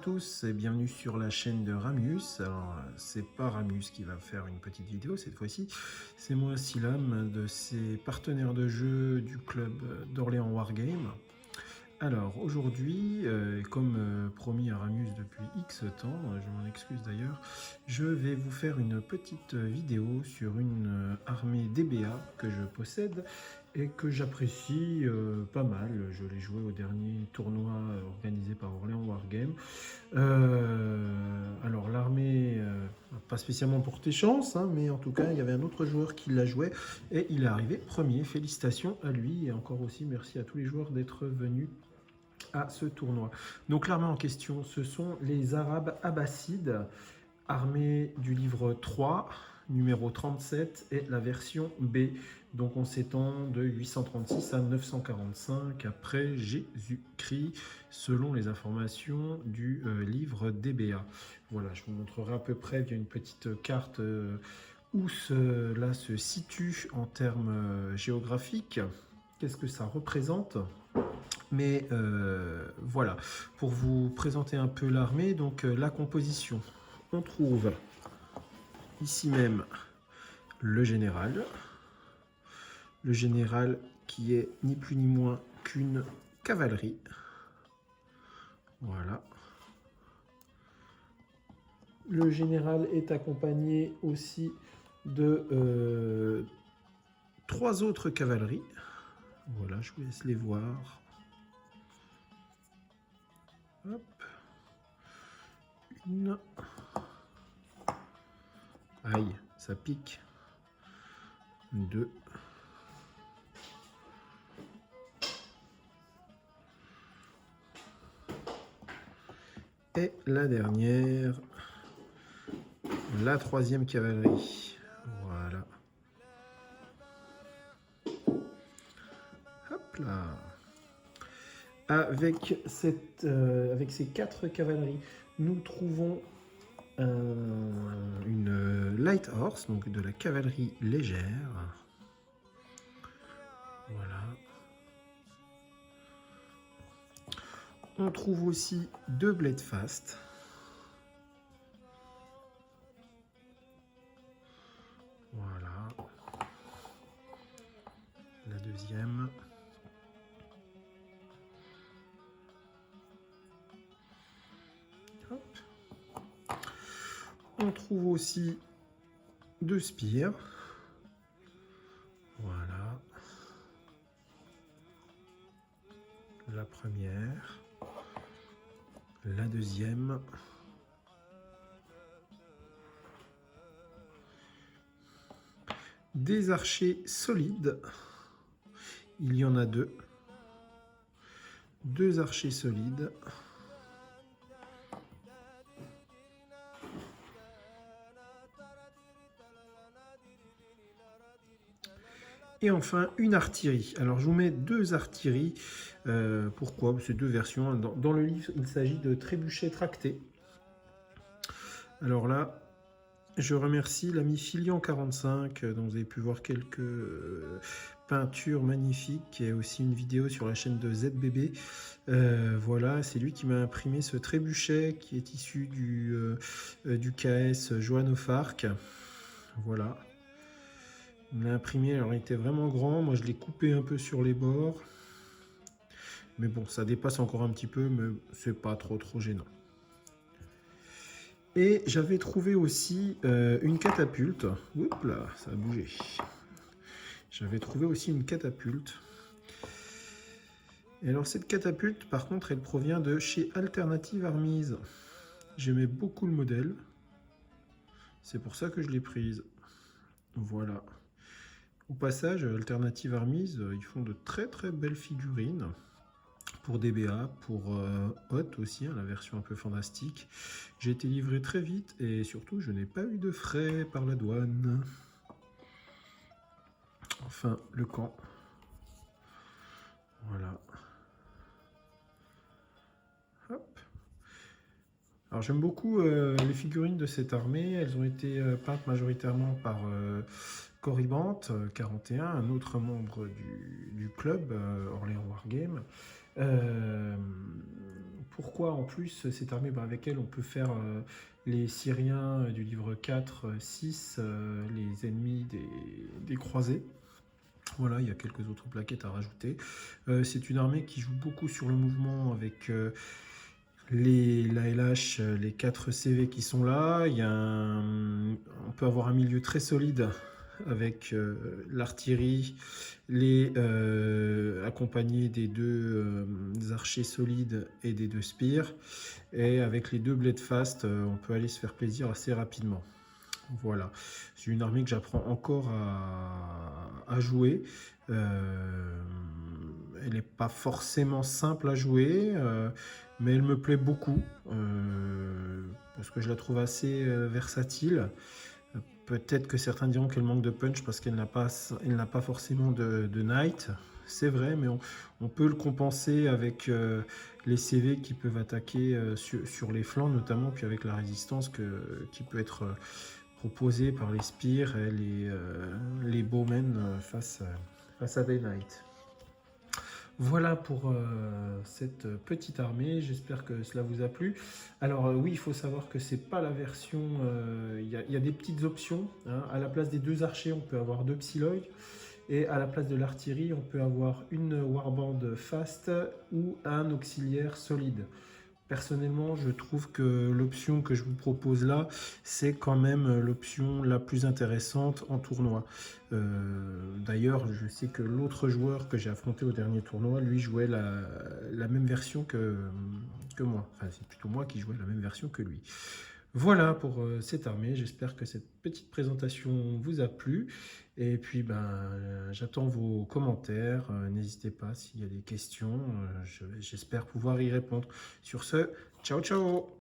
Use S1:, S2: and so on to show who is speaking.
S1: tous et bienvenue sur la chaîne de Ramius. Alors, c'est pas Ramius qui va faire une petite vidéo cette fois-ci, c'est moi, Silam, de ses partenaires de jeu du club d'Orléans Wargame. Alors, aujourd'hui, comme promis à Ramius depuis X temps, je m'en excuse d'ailleurs, je vais vous faire une petite vidéo sur une armée DBA que je possède et que j'apprécie pas mal. Je l'ai joué au dernier tournoi organisé par Orléans Wargame. Alors l'armée n'a pas spécialement porté chance, hein, mais en tout cas il y avait un autre joueur qui la jouait et il est arrivé premier. Félicitations à lui et encore aussi merci à tous les joueurs d'être venus à ce tournoi. Donc l'armée en question, ce sont les Arabes Abbassides, armée du livre 3, numéro 37 et la version B. Donc on s'étend de 836 à 945 après Jésus-Christ, selon les informations du livre DBA. Voilà, je vous montrerai à peu près via une petite carte où cela se situe en termes géographiques. Qu'est-ce que ça représente ? Mais voilà, pour vous présenter un peu l'armée, donc la composition, on trouve ici même le général qui est ni plus ni moins qu'une cavalerie. Voilà. Le général est accompagné aussi de 3 autres cavaleries. Voilà, je vous laisse les voir. Hop. Une. Aïe, ça pique. 2. Et la dernière, la 3e cavalerie. Voilà. Hop là. Avec ces 4 cavaleries, nous trouvons une light horse, donc de la cavalerie légère. Voilà. On trouve aussi 2 blades fast. Voilà. La deuxième. Hop. On trouve aussi 2 spires. Voilà. La première. La deuxième. Des archers solides. Il y en a 2. 2 archers solides. Et enfin, une artillerie. Alors, je vous mets 2 artilleries. Pourquoi? C'est 2 versions. Dans le livre, il s'agit de trébuchets tractés. Alors là, je remercie l'ami Filian45, dont vous avez pu voir quelques peintures magnifiques, et aussi une vidéo sur la chaîne de ZBB. Voilà, c'est lui qui m'a imprimé ce trébuchet qui est issu du KS Joan of Arc. Voilà. Il l'a imprimé, alors il était vraiment grand, moi je l'ai coupé un peu sur les bords. Mais bon, ça dépasse encore un petit peu, mais c'est pas trop gênant. Et j'avais trouvé aussi une catapulte. Oups là, ça a bougé. J'avais trouvé aussi une catapulte. Et alors cette catapulte, par contre, elle provient de chez Alternative Armies. J'aimais beaucoup le modèle. C'est pour ça que je l'ai prise. Voilà. Au passage, Alternative Armies, ils font de très belles figurines pour DBA, pour Hot aussi, hein, la version un peu fantastique. J'ai été livré très vite et surtout, je n'ai pas eu de frais par la douane. Enfin, le camp. Voilà. Hop. Alors j'aime beaucoup les figurines de cette armée. Elles ont été peintes majoritairement par Corribant 41, un autre membre du club Orléans Wargame. pourquoi en plus cette armée, avec elle on peut faire les Syriens du livre 4, 6, les ennemis des croisés. Voilà, il y a quelques autres plaquettes à rajouter. C'est une armée qui joue beaucoup sur le mouvement avec la LH, les 4 CV qui sont là. On peut avoir un milieu très solide avec l'artillerie, accompagné des 2 archers solides et des 2 spires. Et avec les 2 blades fast, on peut aller se faire plaisir assez rapidement. Voilà, c'est une armée que j'apprends encore à jouer. Elle n'est pas forcément simple à jouer, mais elle me plaît beaucoup parce que je la trouve assez versatile. Peut-être que certains diront qu'elle manque de punch parce qu'elle n'a pas forcément de knight. C'est vrai, mais on peut le compenser avec les CV qui peuvent attaquer sur les flancs notamment, puis avec la résistance qui peut être proposée par les spears et les bowmen face à des knights. Voilà pour cette petite armée, j'espère que cela vous a plu. Alors oui, il faut savoir que c'est pas la version, il y a des petites options, hein. À la place des 2 archers, on peut avoir 2 Psylocke, et à la place de l'artillerie, on peut avoir une warband fast ou un auxiliaire solide. Personnellement, je trouve que l'option que je vous propose là, c'est quand même l'option la plus intéressante en tournoi. D'ailleurs, je sais que l'autre joueur que j'ai affronté au dernier tournoi, lui jouait la même version que moi. Enfin, c'est plutôt moi qui jouais la même version que lui. Voilà pour cette armée, j'espère que cette petite présentation vous a plu. Et puis j'attends vos commentaires, n'hésitez pas s'il y a des questions, j'espère pouvoir y répondre. Sur ce, ciao ciao!